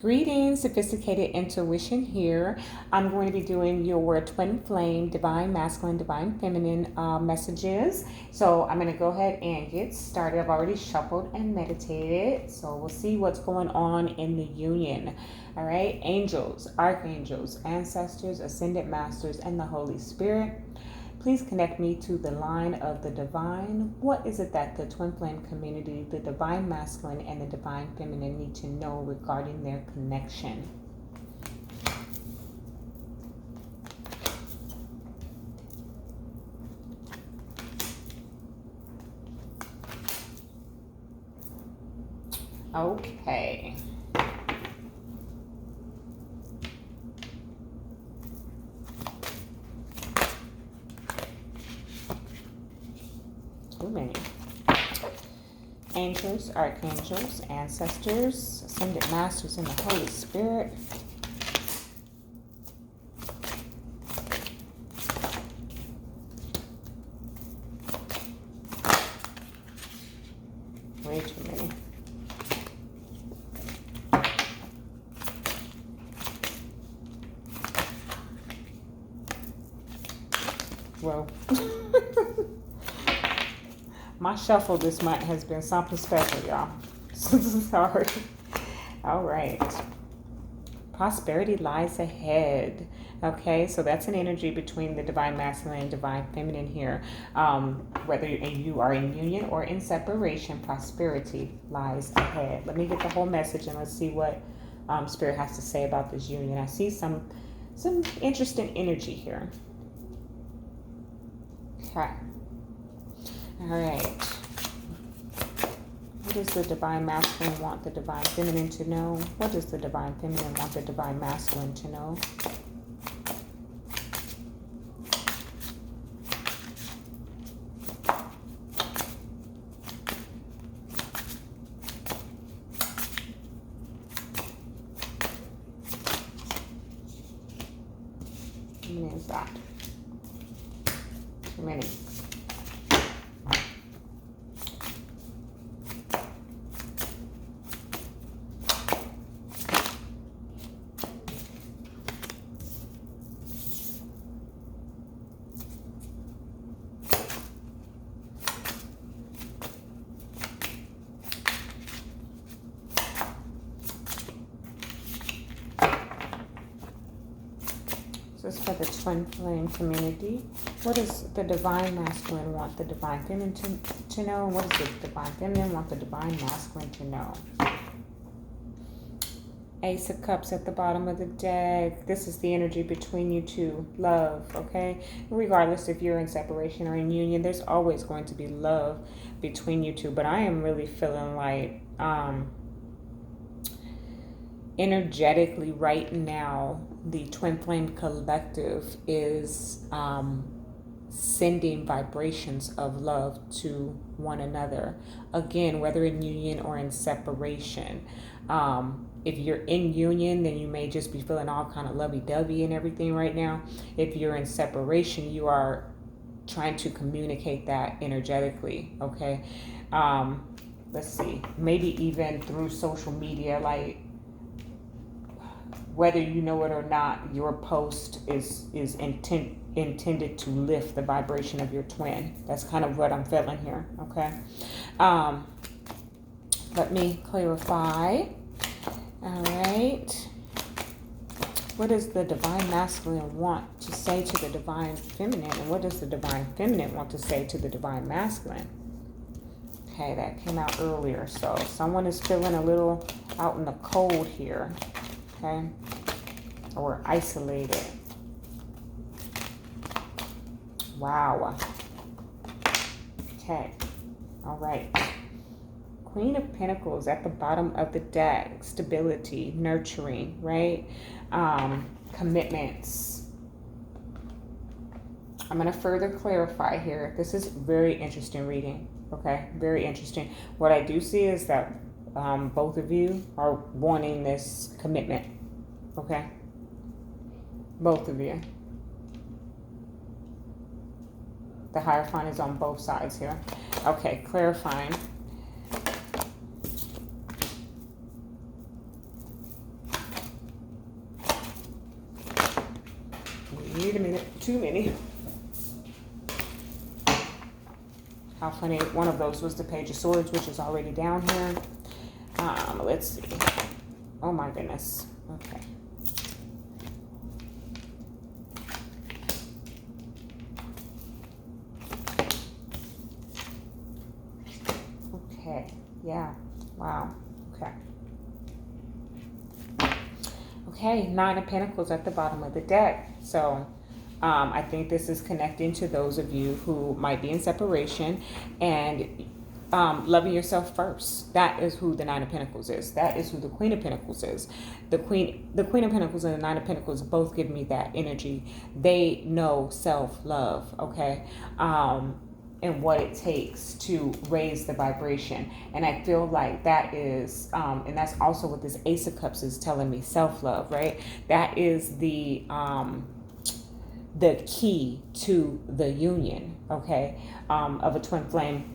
Greetings, Sophisticated Intuition here. I'm going to be doing your twin flame, divine masculine, divine feminine messages. So I'm going to go ahead and get started. I've already shuffled and meditated. So we'll see what's going on in the union. All right. Angels, archangels, ancestors, ascended masters, and the Holy Spirit. Please connect me to the line of the divine. What is it that the twin flame community, the divine masculine and the divine feminine need to know regarding their connection? Okay. Too many. Angels, archangels, ancestors, ascended masters, and the Holy Spirit. Way too many. Whoa. My shuffle this month has been something special, y'all. Sorry. All right. Prosperity lies ahead. Okay, so that's an energy between the divine masculine and divine feminine here. Whether you are in union or in separation, prosperity lies ahead. Let me get the whole message and let's see what Spirit has to say about this union. I see some interesting energy here. Okay. All right. What does the divine masculine want the divine feminine to know? What does the divine feminine want the divine masculine to know? How many is that? Too many. This is for the twin flame community. What does the divine masculine want the divine feminine to know? And what does the divine feminine want the divine masculine to know? Ace of Cups at the bottom of the deck. This is the energy between you two. Love, okay? Regardless if you're in separation or in union, there's always going to be love between you two. But I am really feeling like energetically right now, the twin flame collective is sending vibrations of love to one another. Again, whether in union or in separation. If you're in union, then you may just be feeling all kind of lovey-dovey and everything right now. If you're in separation, you are trying to communicate that energetically, okay? Let's see, maybe even through social media, like whether you know it or not, your post is intended to lift the vibration of your twin. That's kind of what I'm feeling here, okay? Let me clarify. All right. What does the divine masculine want to say to the divine feminine? And what does the divine feminine want to say to the divine masculine? Okay, that came out earlier. So someone is feeling a little out in the cold here. Okay, or isolated. Wow. Okay, all right. Queen of Pentacles at the bottom of the deck. Stability, nurturing, right? Commitments. I'm going to further clarify here. This is very interesting reading, okay? Very interesting. What I do see is that both of you are wanting this commitment, okay? Both of you. The Hierophant is on both sides here. Okay, clarifying. Wait a minute. Too many. How funny. One of those was the Page of Swords, which is already down here. Let's see. Oh my goodness. Okay. Okay. Yeah. Wow. Okay. Okay. Nine of Pentacles at the bottom of the deck. So I think this is connecting to those of you who might be in separation and loving yourself first. That is who the Nine of Pentacles is. That is who the Queen of Pentacles is. The Queen of Pentacles and the Nine of Pentacles both give me that energy. They know self-love, okay? And what it takes to raise the vibration. And I feel like that is, and that's also what this Ace of Cups is telling me, self-love, right? That is the key to the union, okay, of a twin flame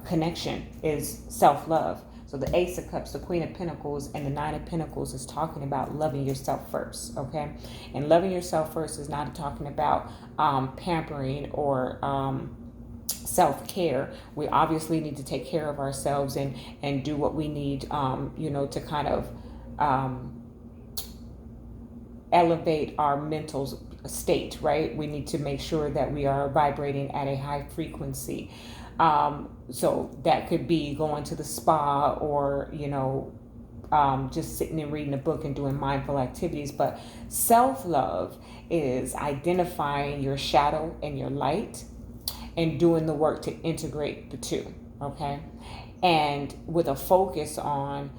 connection is self-love. So the Ace of Cups, the Queen of Pentacles, and the Nine of Pentacles is talking about loving yourself first, okay? And loving yourself first is not talking about pampering or self-care. We obviously need to take care of ourselves and do what we need, to kind of elevate our mental state, right? We need to make sure that we are vibrating at a high frequency. So that could be going to the spa or, just sitting and reading a book and doing mindful activities. But self-love is identifying your shadow and your light and doing the work to integrate the two, okay? And with a focus on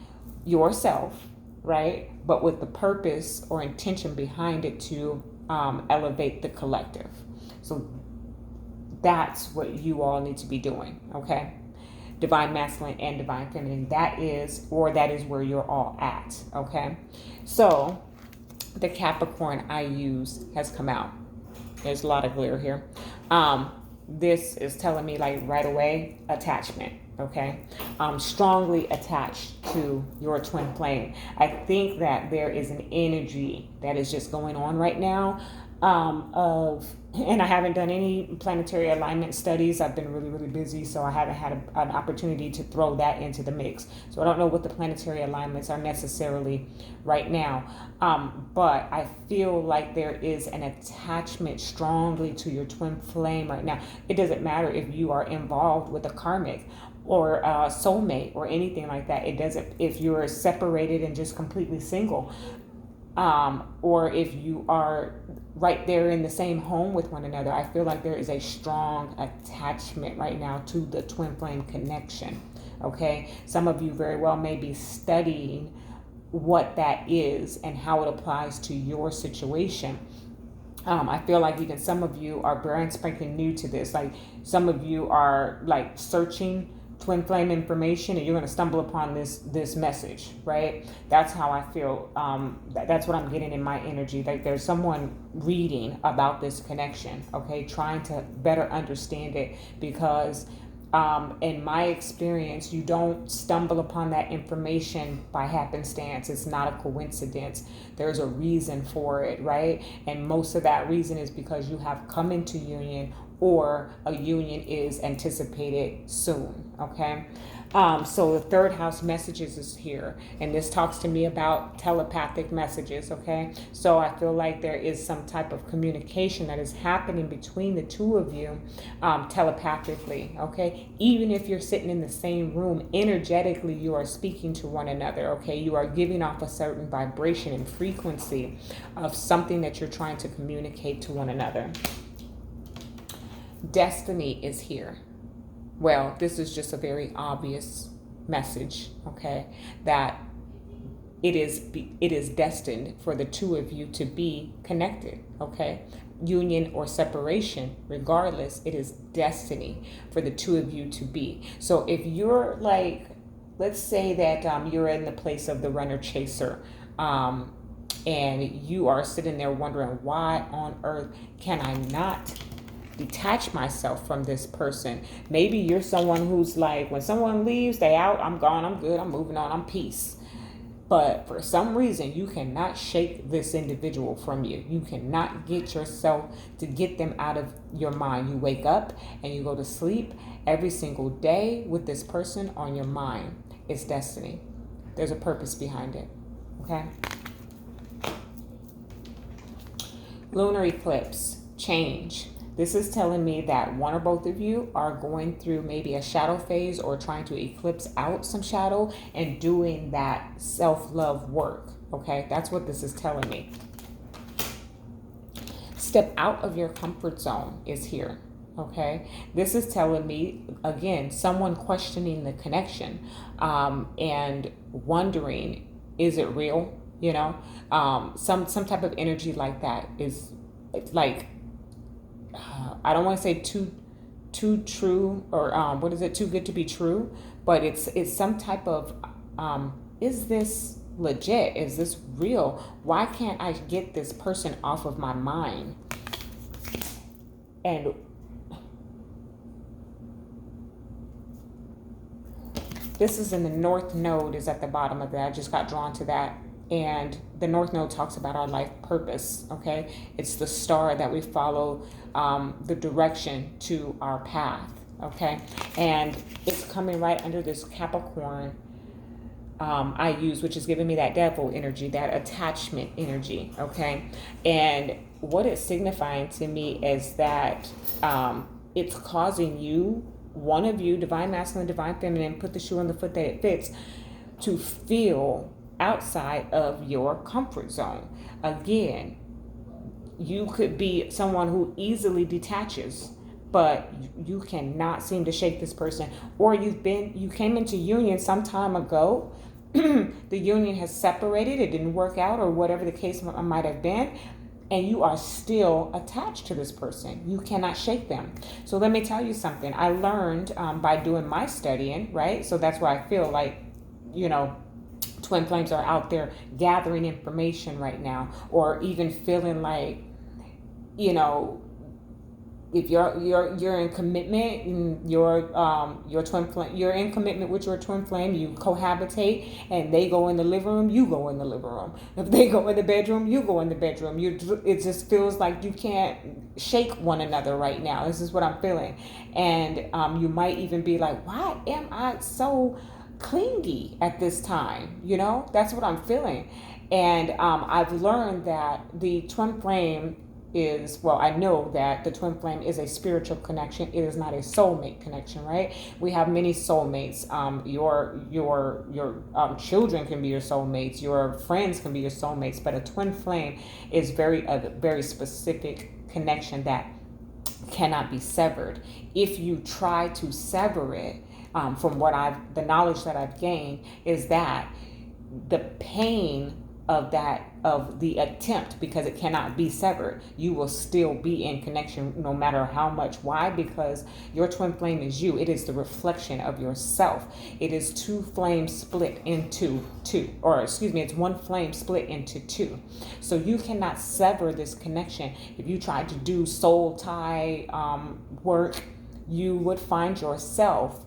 yourself, right? But with the purpose or intention behind it to elevate the collective. So that's what you all need to be doing, okay? Divine masculine and divine feminine. That is where you're all at, okay? So the Capricorn I use has come out. There's a lot of glare here. This is telling me like right away, attachment, okay? Strongly attached to your twin flame. I think that there is an energy that is just going on right now and I haven't done any planetary alignment studies. I've been really, really busy, so I haven't had an opportunity to throw that into the mix. So I don't know what the planetary alignments are necessarily right now. But I feel like there is an attachment strongly to your twin flame right now. It doesn't matter if you are involved with a karmic or a soulmate or anything like that. It doesn't, if you're separated and just completely single, or if you are right there in the same home with one another. I feel like there is a strong attachment right now to the twin flame connection, okay? Some of you very well may be studying what that is and how it applies to your situation. I feel like even some of you are brand spanking new to this. Like some of you are like searching twin flame information and you're going to stumble upon this message, right? That's how I feel. That's what I'm getting in my energy. Like there's someone reading about this connection, okay, trying to better understand it, because in my experience, you don't stumble upon that information by happenstance. It's not a coincidence. There's a reason for it, right? And most of that reason is because you have come into union, or a union is anticipated soon, okay? So the third house messages is here, and this talks to me about telepathic messages, okay? So I feel like there is some type of communication that is happening between the two of you telepathically, okay? Even if you're sitting in the same room, energetically you are speaking to one another, okay? You are giving off a certain vibration and frequency of something that you're trying to communicate to one another. Destiny is here. Well, this is just a very obvious message, okay, that it is destined for the two of you to be connected, okay? Union or separation, regardless, it is destiny for the two of you to be. So if you're like, let's say that you're in the place of the runner chaser, and you are sitting there wondering, why on earth can I not detach myself from this person? Maybe you're someone who's like, when someone leaves, they out, I'm gone, I'm good, I'm moving on, I'm peace. But for some reason, you cannot shake this individual from you. You cannot get yourself to get them out of your mind. You wake up and you go to sleep every single day with this person on your mind. It's destiny. There's a purpose behind it. Okay? Lunar eclipse, change. This is telling me that one or both of you are going through maybe a shadow phase or trying to eclipse out some shadow and doing that self-love work. Okay, that's what this is telling me. Step out of your comfort zone is here. Okay, this is telling me, again, someone questioning the connection and wondering, is it real? You know, some type of energy like that is like, I don't want to say too true, or what is it, too good to be true, but it's some type of is this legit? Is this real? Why can't I get this person off of my mind? And this is in the North Node, is at the bottom of that. I just got drawn to that. And the North Node talks about our life purpose, okay? It's the star that we follow, the direction to our path, okay? And it's coming right under this Capricorn I use, which is giving me that devil energy, that attachment energy, okay? And what it's signifying to me is that it's causing you, one of you, divine masculine, divine feminine, put the shoe on the foot that it fits, to feel outside of your comfort zone. Again, you could be someone who easily detaches, but you cannot seem to shake this person. Or you came into union some time ago, the union has separated, it didn't work out, or whatever the case might have been, and you are still attached to this person. You cannot shake them. So let me tell you something. I learned by doing my studying, right? So that's why I feel like, you know, twin flames are out there gathering information right now, or even feeling like, you know, if you're in commitment and your twin flame, you're in commitment with your twin flame, you cohabitate, and they go in the living room, you go in the living room. If they go in the bedroom, you go in the bedroom. It just feels like you can't shake one another right now. This is what I'm feeling. And you might even be like, why am I so clingy at this time? You know, that's what I'm feeling. And I've learned that the twin flame is, well, I know that the twin flame is a spiritual connection. It is not a soulmate connection, right? We have many soulmates. Your children can be your soulmates. Your friends can be your soulmates. But a twin flame is a very specific connection that cannot be severed. If you try to sever it, from the knowledge that I've gained, is that the pain of the attempt, because it cannot be severed, you will still be in connection no matter how much. Why? Because your twin flame is you. It is the reflection of yourself. It is two flames split into two, or excuse me, it's one flame split into two. So you cannot sever this connection. If you try to do soul tie work, you would find yourself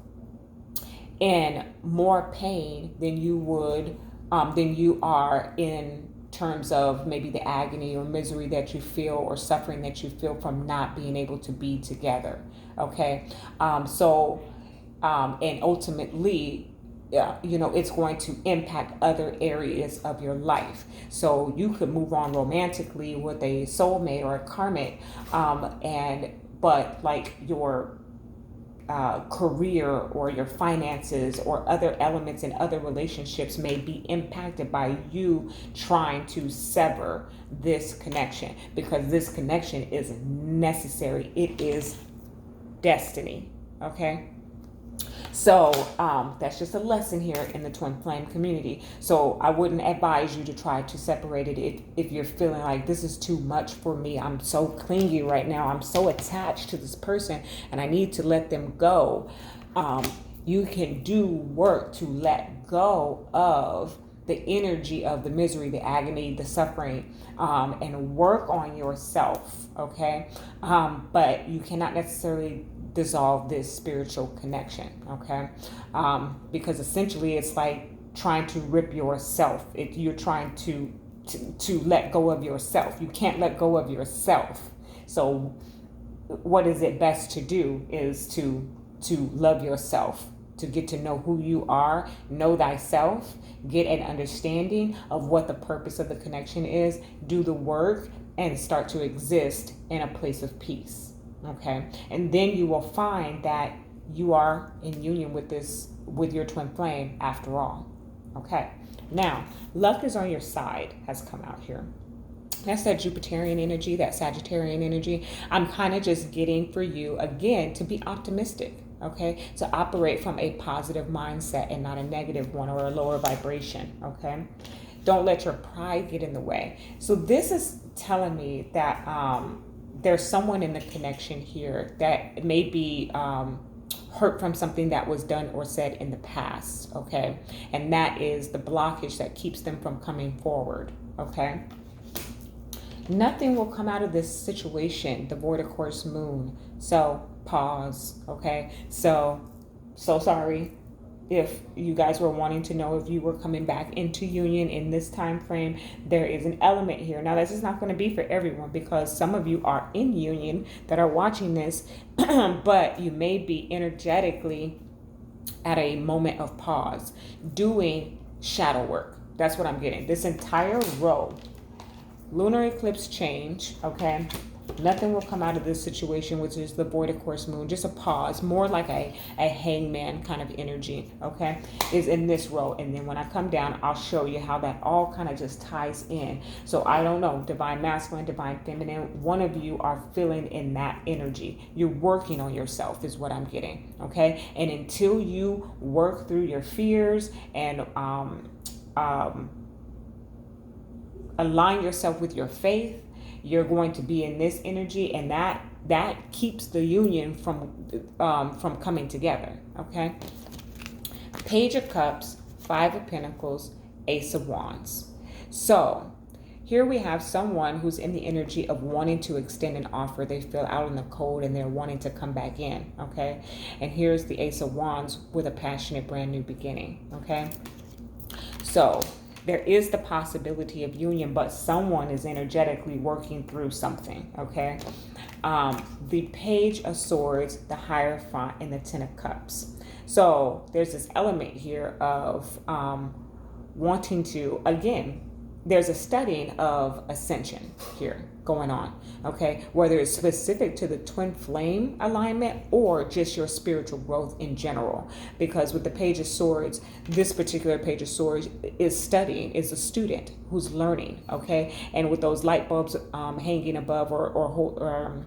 in more pain than you are in terms of maybe the agony or misery that you feel, or suffering that you feel from not being able to be together. Okay. And ultimately, it's going to impact other areas of your life. So you could move on romantically with a soulmate or a karmic, but like your career or your finances or other elements in other relationships may be impacted by you trying to sever this connection, because this connection is necessary. It is destiny. Okay. So that's just a lesson here in the twin flame community. So I wouldn't advise you to try to separate it if you're feeling like this is too much for me. I'm so clingy right now. I'm so attached to this person and I need to let them go. You can do work to let go of the energy of the misery, the agony, the suffering, and work on yourself. Okay. But you cannot necessarily dissolve this spiritual connection, okay? Because essentially it's like trying to rip yourself. You're trying to let go of yourself. You can't let go of yourself. So what is it best to do is to love yourself, to get to know who you are, know thyself, get an understanding of what the purpose of the connection is, do the work, and start to exist in a place of peace. Okay? And then you will find that you are in union with your twin flame after all. Okay? Now, luck is on your side has come out here. That's that Jupiterian energy, that Sagittarian energy. I'm kind of just getting for you, again, to be optimistic, okay? To operate from a positive mindset and not a negative one or a lower vibration, okay? Don't let your pride get in the way. So this is telling me that there's someone in the connection here that may be hurt from something that was done or said in the past, okay? And that is the blockage that keeps them from coming forward, okay? Nothing will come out of this situation, the void of course moon. So pause, okay? So sorry if you guys were wanting to know if you were coming back into union in this time frame. There is an element here. Now, this is not going to be for everyone because some of you are in union that are watching this, but you may be energetically at a moment of pause, doing shadow work. That's what I'm getting. This entire row. Lunar eclipse change, okay? Nothing will come out of this situation, which is the void of course moon. Just a pause, more like a hangman kind of energy, okay? Is in this row. And then when I come down, I'll show you how that all kind of just ties in. So I don't know, divine masculine, divine feminine, one of you are feeling in that energy. You're working on yourself is what I'm getting, okay? And until you work through your fears and align yourself with your faith, you're going to be in this energy, and that keeps the union from coming together, okay? Page of Cups, Five of Pentacles, Ace of Wands. So here we have someone who's in the energy of wanting to extend an offer. They feel out in the cold and they're wanting to come back in, okay? And here's the Ace of Wands with a passionate brand new beginning, okay? So there is the possibility of union, but someone is energetically working through something, okay? The Page of Swords, the Hierophant, and the Ten of Cups. So there's this element here of wanting to, again, there's a studying of ascension here going on, okay? Whether it's specific to the twin flame alignment or just your spiritual growth in general. Because with the Page of Swords, this particular Page of Swords is studying, is a student who's learning, okay? And with those light bulbs hanging above or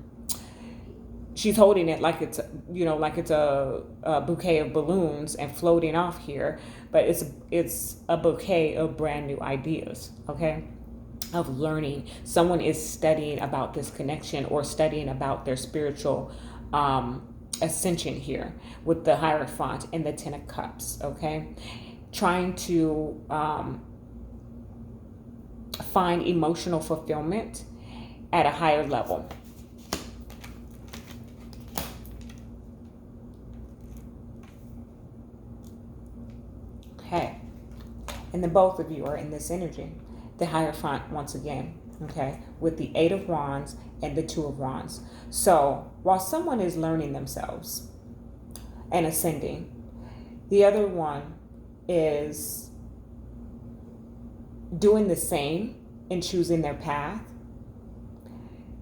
she's holding it like it's, like it's a bouquet of balloons and floating off here, but it's a bouquet of brand new ideas, okay, of learning. Someone is studying about this connection or studying about their spiritual ascension here with the Hierophant and the Ten of Cups, okay, trying to find emotional fulfillment at a higher level. Okay, and then both of you are in this energy. The Hierophant once again, okay, with the Eight of Wands and the Two of Wands. So while someone is learning themselves and ascending, the other one is doing the same and choosing their path,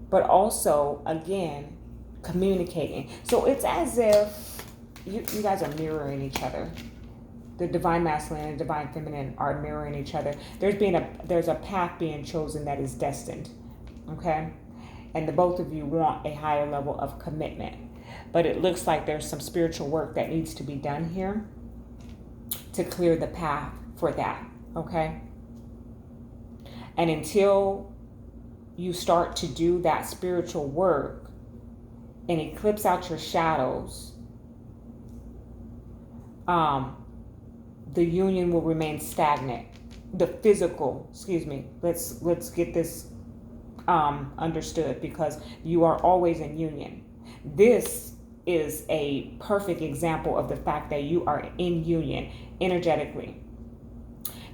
but also, again, communicating. So it's as if you guys are mirroring each other. The divine masculine and divine feminine are mirroring each other. There's a path being chosen that is destined, okay? And the both of you want a higher level of commitment. But it looks like there's some spiritual work that needs to be done here to clear the path for that, okay? And until you start to do that spiritual work and eclipse out your shadows, the union will remain stagnant. The physical, let's get this understood, because you are always in union. This is a perfect example of the fact that you are in union energetically.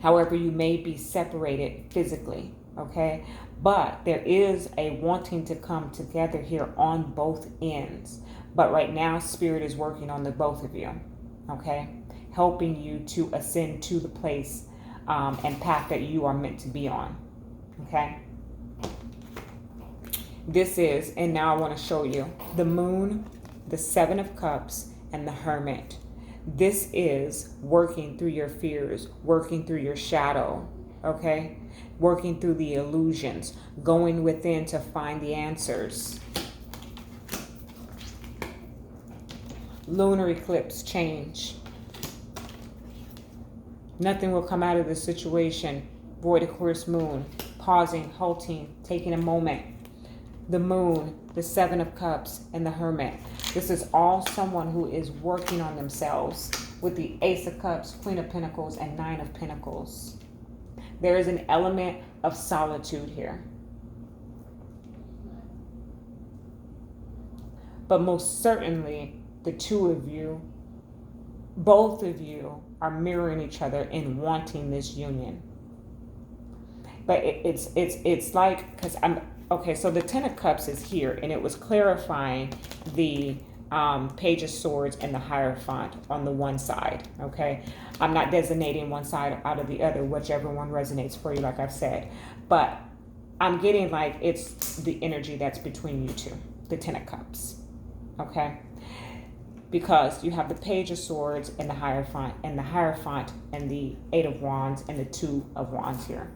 However, you may be separated physically, okay? But there is a wanting to come together here on both ends. But right now, Spirit is working on the both of you, okay? Helping you to ascend to the place and path that you are meant to be on, okay? This is, and now I want to show you, the Moon, the Seven of Cups, and the Hermit. This is working through your fears, working through your shadow, okay? Working through the illusions, going within to find the answers. Lunar eclipse, change. Nothing will come out of this situation. Void of course, moon, pausing, halting, taking a moment. The Moon, the Seven of Cups, and the Hermit. This is all someone who is working on themselves with the Ace of Cups, Queen of Pentacles, and Nine of Pentacles. There is an element of solitude here. But most certainly, the two of you, both of you, are mirroring each other in wanting this union. But it's like, because okay, so the Ten of Cups is here, and it was clarifying the Page of Swords and the Hierophant on the one side, okay? I'm not designating one side out of the other, whichever one resonates for you, like I've said. But I'm getting like it's the energy that's between you two, the Ten of Cups, okay? Because you have the Page of Swords and the Hierophant and the Eight of Wands and the Two of Wands here.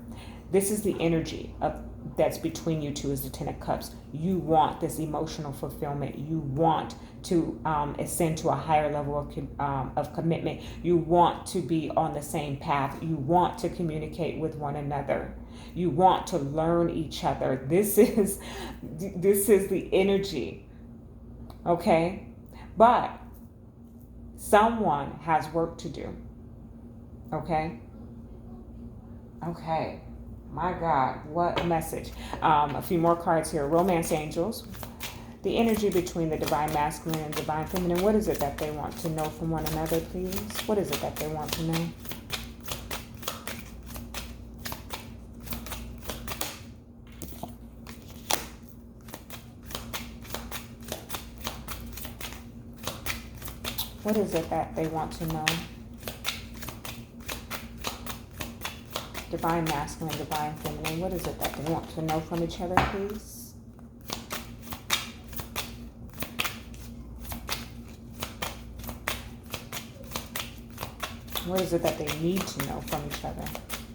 This is the energy that's between you two, is the Ten of Cups. You want this emotional fulfillment. You want to ascend to a higher level of commitment. You want to be on the same path. You want to communicate with one another. You want to learn each other. This is the energy, okay? But someone has work to do, okay? Okay. My God, what a message. A few more cards here. Romance angels. The energy between the divine masculine and divine feminine. What is it that they want to know from one another, please? What is it that they want to know? What is it that they want to know? Divine masculine, divine feminine. What is it that they want to know from each other, please? What is it that they need to know from each other?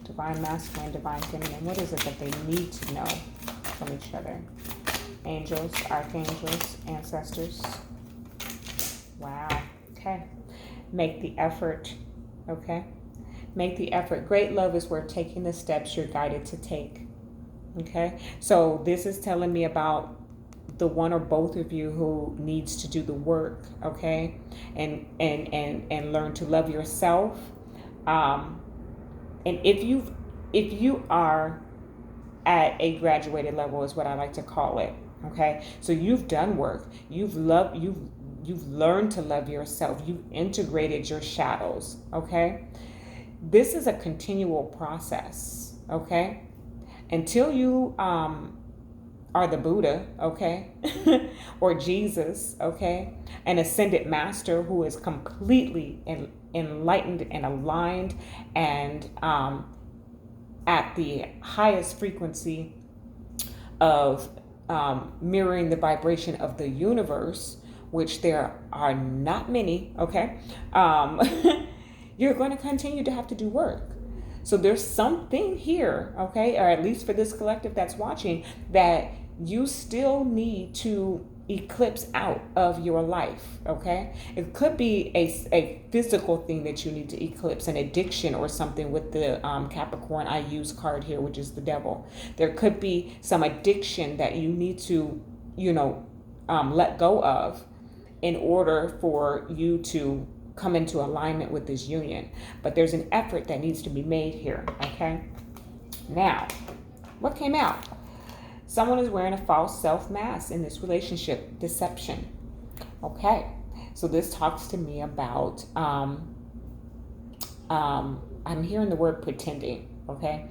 Divine masculine, divine feminine. What is it that they need to know from each other? Angels, archangels, ancestors. Wow. Okay. Make the effort. Okay. Make the effort. Great love is worth taking the steps you're guided to take. Okay. So this is telling me about the one or both of you who needs to do the work. Okay. And learn to love yourself. And if you are at a graduated level, is what I like to call it. Okay. So you've done work. You've learned to love yourself. You've integrated your shadows. Okay. This is a continual process, okay? Until you are the Buddha, okay? Or Jesus, okay? An ascended master who is completely enlightened and aligned and at the highest frequency of mirroring the vibration of the universe, which there are not many, okay? You're going to continue to have to do work. So there's something here, okay, or at least for this collective that's watching, that you still need to eclipse out of your life, okay? It could be a physical thing that you need to eclipse, an addiction or something with the Capricorn I use card here, which is the devil. There could be some addiction that you need to, let go of in order for you to come into alignment with this union. But there's an effort that needs to be made here, okay? Now, what came out? Someone is wearing a false self mask in this relationship, deception. Okay, so this talks to me about a I'm hearing the word pretending. Okay.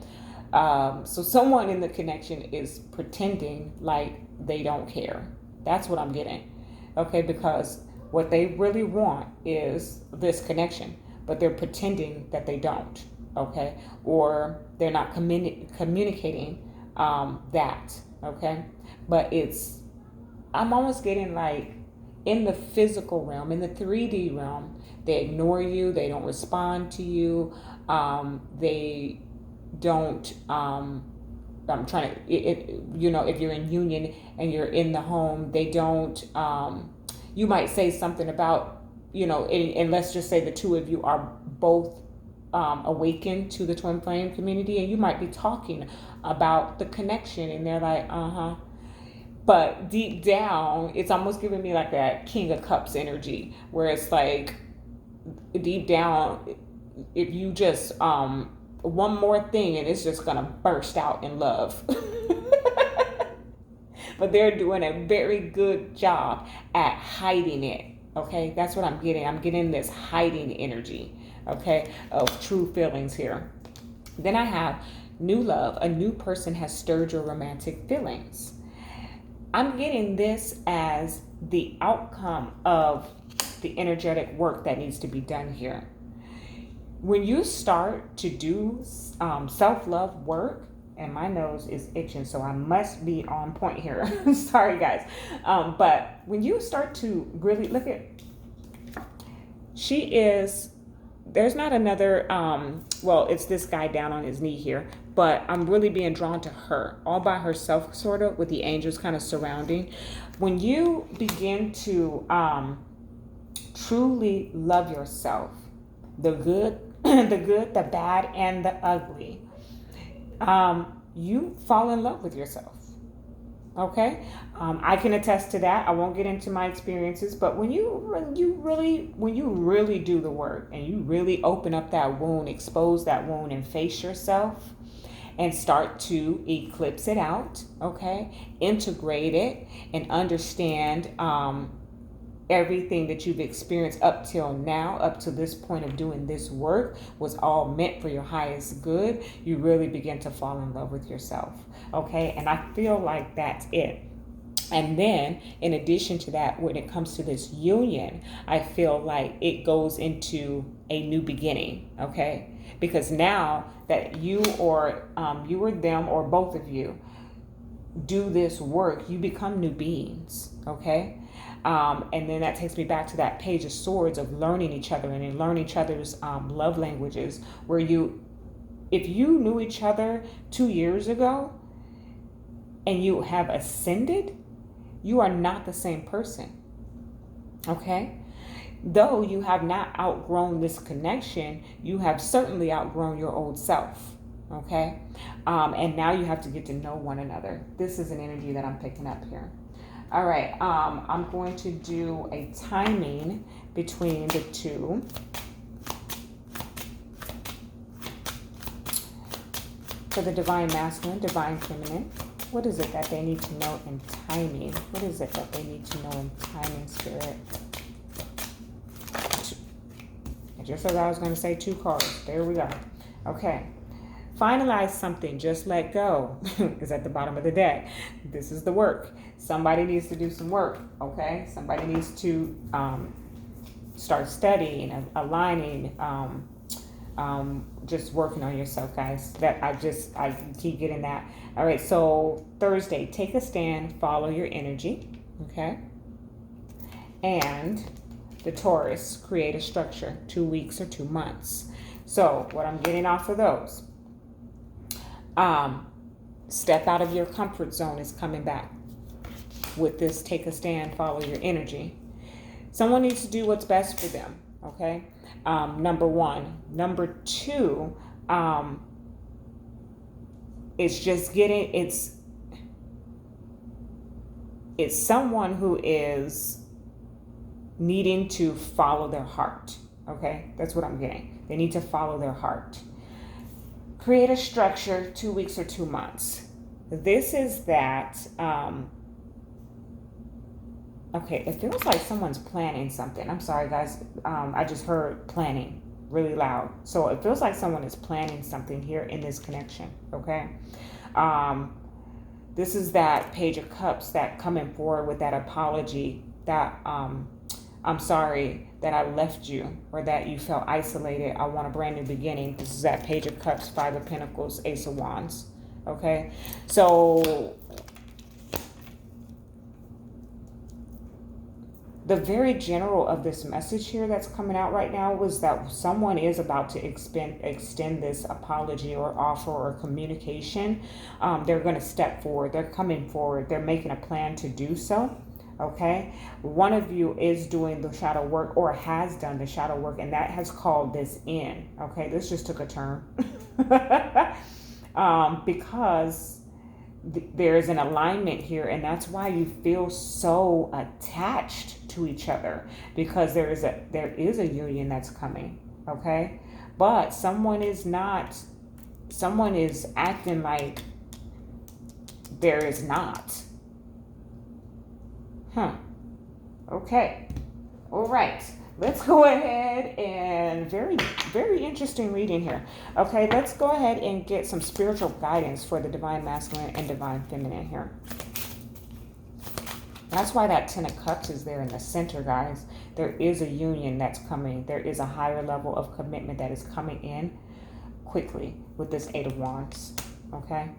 So someone in the connection is pretending like they don't care. That's what I'm getting. Okay. Because what they really want is this connection, but they're pretending that they don't. Okay. Or they're not communicating that. Okay. But I'm almost getting like in the physical realm, in the 3D realm, they ignore you, they don't respond to you, they don't. I'm trying to, if you're in union and you're in the home, they don't. You might say something about, and let's just say the two of you are both awakened to the twin flame community, and you might be talking about the connection, and they're like, but deep down, it's almost giving me like that King of Cups energy, where it's like deep down, if you just one more thing and it's just gonna burst out in love. But they're doing a very good job at hiding it. Okay, that's what I'm getting. I'm getting this hiding energy, okay, of true feelings here. Then I have new love. A new person has stirred your romantic feelings. I'm getting this as the outcome of the energetic work that needs to be done here. When you start to do self-love work, and my nose is itching, so I must be on point here. Sorry, guys. But when you start to really look at, there's not another, it's this guy down on his knee here, but I'm really being drawn to her all by herself, sort of, with the angels kind of surrounding. When you begin to truly love yourself, the good, the bad, and the ugly, you fall in love with yourself. Okay, I can attest to that. I won't get into my experiences, but when you really do the work and you really open up that wound, expose that wound, and face yourself, and start to eclipse it out, okay, integrate it, and understand everything that you've experienced up till now, up to this point of doing this work, was all meant for your highest good. You really begin to fall in love with yourself, okay? And I feel like that's it. And then, in addition to that, when it comes to this union, I feel like it goes into a new beginning, okay? Because now that you or them, or both of you, do this work, you become new beings, okay? And then that takes me back to that Page of Swords of learning each other and learn each other's love languages, where if you knew each other 2 years ago and you have ascended, you are not the same person, okay? Though you have not outgrown this connection, you have certainly outgrown your old self, okay? And now you have to get to know one another. This is an energy that I'm picking up here. All right, I'm going to do a timing between the two. For the divine masculine, divine feminine, what is it that they need to know in timing? What is it that they need to know in timing, spirit? Just as I was going to say, 2 cards. There we go. Okay. Finalize something, just let go, is at the bottom of the deck. This is the work. Somebody needs to do some work, okay? Somebody needs to start studying, aligning, just working on yourself, guys. I keep getting that. All right, so Thursday, take a stand, follow your energy, okay? And the Taurus, create a structure, 2 weeks or 2 months. So what I'm getting off of those, step out of your comfort zone is coming back with this take a stand, follow your energy. Someone needs to do what's best for them, okay? Number 1. Number 2, it's someone who is needing to follow their heart, okay? That's what I'm getting. They need to follow their heart. Create a structure, 2 weeks or 2 months. This is that, okay, it feels like someone's planning something. I'm sorry, guys. I just heard planning, really loud. So it feels like someone is planning something here in this connection, okay? This is that Page of Cups that coming forward with that apology that I'm sorry that I left you or that you felt isolated. I want a brand new beginning. This is that Page of Cups, Five of Pentacles, Ace of Wands, okay? So the very general of this message here that's coming out right now was that someone is about to extend this apology or offer or communication. They're going to step forward. They're coming forward. They're making a plan to do so. Okay. One of you is doing the shadow work or has done the shadow work, and that has called this in. Okay. This just took a turn because there's an alignment here, and that's why you feel so attached to each other, because there is a union that's coming, okay? But someone is acting like there is not. Okay. All right. Let's go ahead and very interesting reading here. Okay, let's go ahead and get some spiritual guidance for the Divine Masculine and Divine Feminine here. That's why that Ten of Cups is there in the center, guys. There is a union that's coming. There is a higher level of commitment that is coming in quickly with this Eight of Wands. Okay.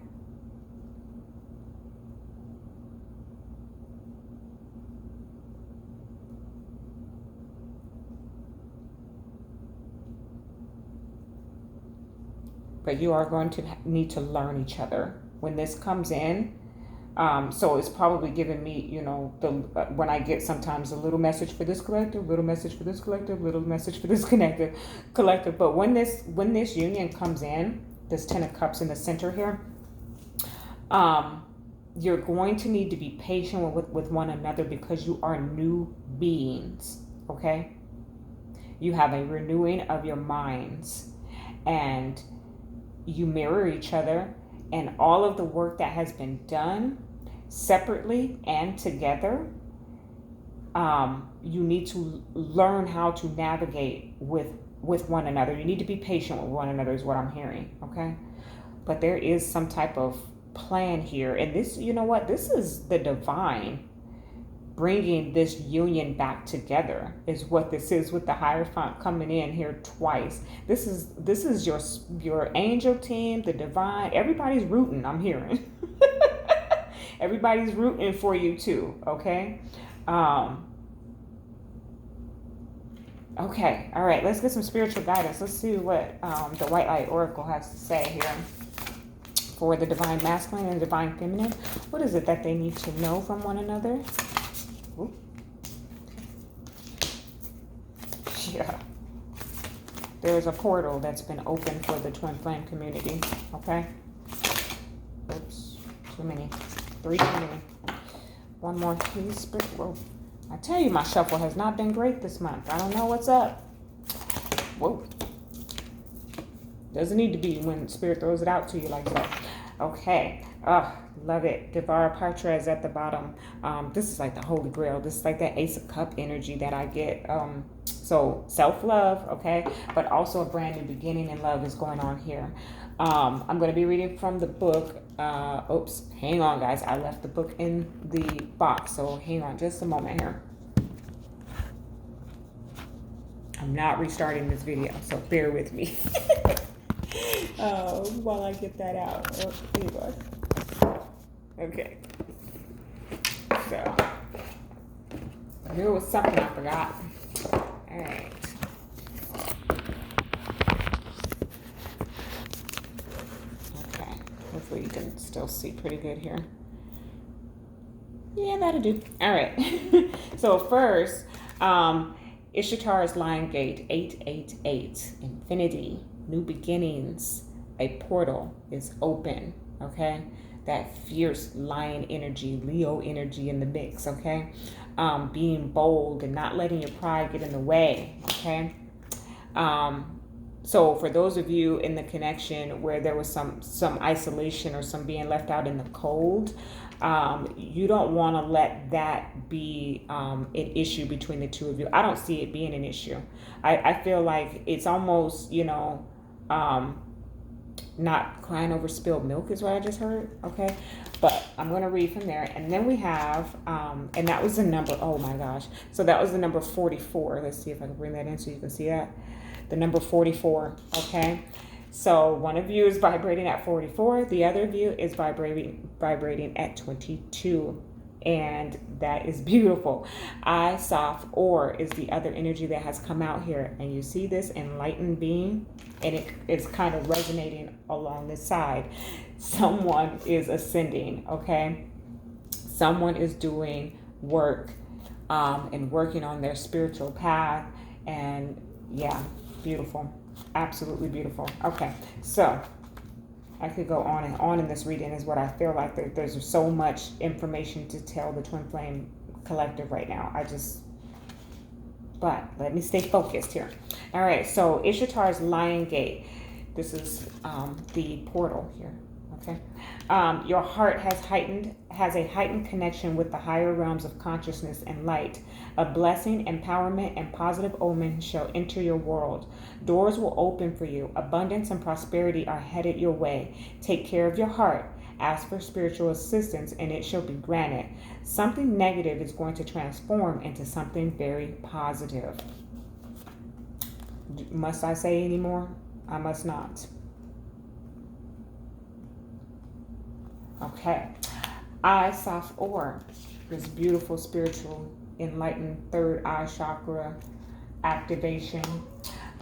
But you are going to need to learn each other when this comes in. So it's probably giving me, you know, when I get sometimes a little message for this collective, little message for this collective, little message for this collective. But when this union comes in, this Ten of Cups in the center here, you're going to need to be patient with one another, because you are new beings. Okay, you have a renewing of your minds, and you mirror each other, and all of the work that has been done separately and together, you need to learn how to navigate with one another. You need to be patient with one another is what I'm hearing, okay? But there is some type of plan here, and this, you know what, this is the divine bringing this union back together is what this is, with the Hierophant coming in here twice. This is your angel team, the divine. Everybody's rooting, I'm hearing. Everybody's rooting for you too, okay? Okay, all right, let's get some spiritual guidance. Let's see what the White Light Oracle has to say here for the Divine Masculine and Divine Feminine. What is it that they need to know from one another? Ooh. Yeah. There is a portal that's been opened for the Twin Flame community, okay? Oops, too many. 3 too many. One more, please. Whoa. I tell you, my shuffle has not been great this month. I don't know what's up. Whoa. Doesn't need to be when Spirit throws it out to you like that. Okay. Love it. Devara Patra is at the bottom. This is like the Holy Grail. This is like that Ace of Cup energy that I get. So self-love, okay? But also a brand new beginning in love is going on here. I'm going to be reading from the book. Oops, hang on, guys. I left the book in the box, so hang on just a moment here. I'm not restarting this video, so bear with me. While I get that out. Oh, here you go. Okay. So, there was something I forgot. All right. Okay. Hopefully you can still see pretty good here. Yeah, that'll do. All right. So first, Ishtar's Lion Gate 888, infinity, new beginnings, a portal is open, okay? That fierce lion energy, Leo energy in the mix, okay? Being bold and not letting your pride get in the way, okay? So for those of you in the connection where there was some isolation or some being left out in the cold, you don't want to let that be an issue between the two of you. I don't see it being an issue. I feel like it's almost, not crying over spilled milk is what I just heard. Okay. But I'm going to read from there. And then we have, and that was the number, oh my gosh. So that was the number 44. Let's see if I can bring that in so you can see that. The number 44. Okay. So one of you is vibrating at 44. The other of you is vibrating at 22. And that is beautiful. I, soft, or is the other energy that has come out here. And you see this enlightened being, and it is kind of resonating along this side. Someone is ascending, okay? Someone is doing work and working on their spiritual path. And yeah, beautiful. Absolutely beautiful. Okay, so I could go on and on in this reading is what I feel like. There's so much information to tell the Twin Flame Collective right now. But let me stay focused here. All right, so Ishtar's Lion Gate. This is the portal here, okay? Your heart has a heightened connection with the higher realms of consciousness and light. A blessing, empowerment, and positive omen shall enter your world. Doors will open for you. Abundance and prosperity are headed your way. Take care of your heart. Ask for spiritual assistance, and it shall be granted. Something negative is going to transform into something very positive. Must I say any more? I must not. Okay. I, soft, or this beautiful spiritual enlightened third eye chakra activation.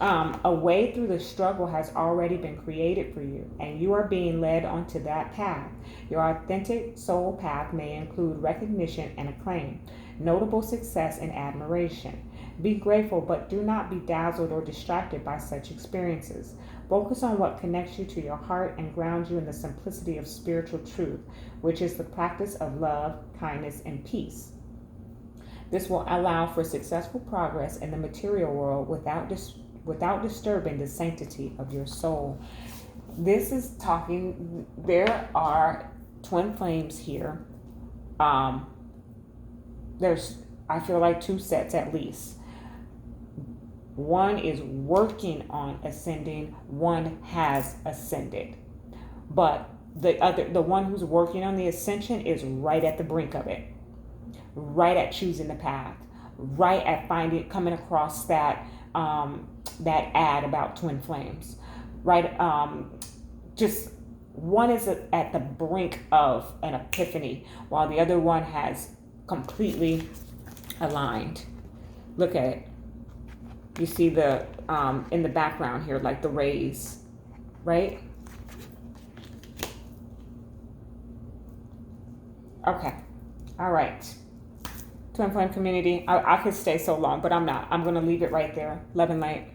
A way through the struggle has already been created for you, and you are being led onto that path. Your authentic soul path may include recognition and acclaim, notable success and admiration. Be grateful, but do not be dazzled or distracted by such experiences. Focus on what connects you to your heart and grounds you in the simplicity of spiritual truth, which is the practice of love, kindness, and peace. This will allow for successful progress in the material world without disturbing the sanctity of your soul. This is talking, there are twin flames here. There's, I feel like, two sets at least. One is working on ascending, one has ascended. But the one who's working on the ascension is right at the brink of it. Right at choosing the path. Right at coming across that ad about twin flames. Right, just one is at the brink of an epiphany, while the other one has completely aligned. Look at it. You see the in the background here, like the rays, right? Okay. All right. Twin Flame community, I could stay so long, but I'm not. I'm going to leave it right there. Love and light.